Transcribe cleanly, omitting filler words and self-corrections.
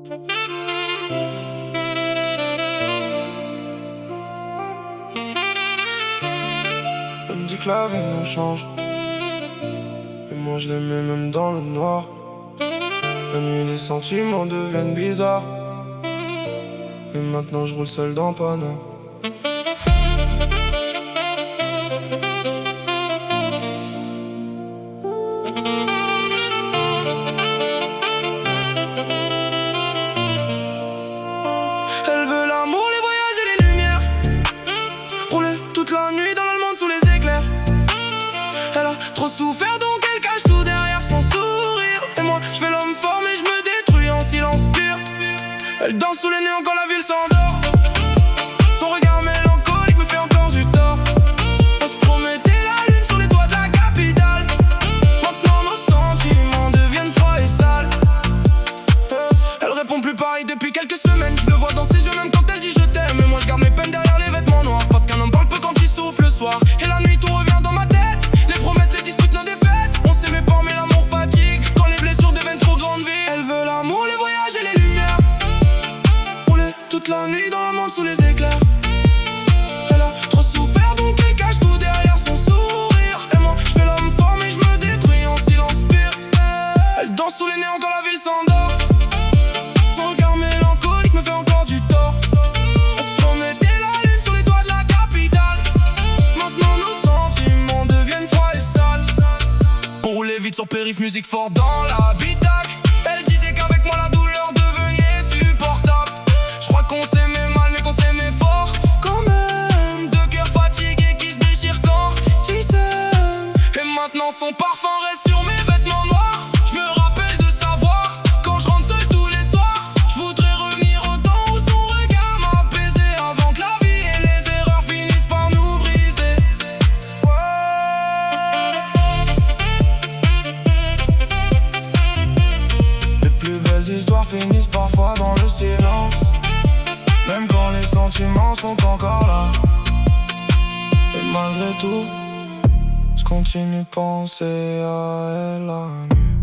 Elle me dit que la vie nous change, et moi je l'aimais même dans le noir. La nuit les sentiments deviennent bizarres, et maintenant je roule seul dans Paname. Elle veut l'amour, les voyages et les lumières, rouler toute la nuit dans l'Allemande sous les éclairs. Elle a trop souffert donc elle cache tout derrière son sourire. Et moi je fais l'homme fort mais je me détruis en silence pur. Elle danse sous les néons quand la ville s'endort. Son regard mélancolique me fait encore du tort. On se promettait la lune sur les toits de la capitale. Maintenant nos sentiments deviennent froids et sales. Elle répond plus pareil depuis quelques semaines. Je le vois dans ses yeux même quand elle dit je t'aime. Mais moi je garde mes peines derrière les vêtements noirs, parce qu'un homme parle peu quand il souffle le soir. Et la nuit tout revient dans ma tête, les promesses, les disputes, nos défaites. On s'aimait fort mais l'amour fatigue quand les blessures deviennent trop grandes vies. Elle veut l'amour, les voyages et les lumières, rouler toute la nuit dans le monde sous les éclairs. Elle a trop souffert donc elle cache tout derrière son sourire. Et moi je fais l'homme fort mais je me détruis en silence pire. Elle danse sous les néons quand la ville s'endort. Son regard mélancolique me fait encore du tort. On se promettait la lune sur les toits de la capitale. Maintenant nos sentiments deviennent froids et sales. On roulait vite sur périph', musique fort dans l'habitacle. Elle disait qu'avec moi la douleur devenait supportable. Je crois qu'on s'aimait mal mais qu'on s'aimait fort quand même. Deux cœurs fatigués qui se déchirent quand ils s'aiment. Et maintenant son parfum reste sur mes vêtements noirs. Je me rappelle de sa voix quand je rentre seul tous les soirs. Je voudrais revenir au temps où son regard m'apaisait, avant que la vie et les erreurs finissent par nous briser. Les plus belles histoires finissent parfois dans le silence, même quand les sentiments sont encore là. Et malgré tout, je continue de penser à elle la nuit.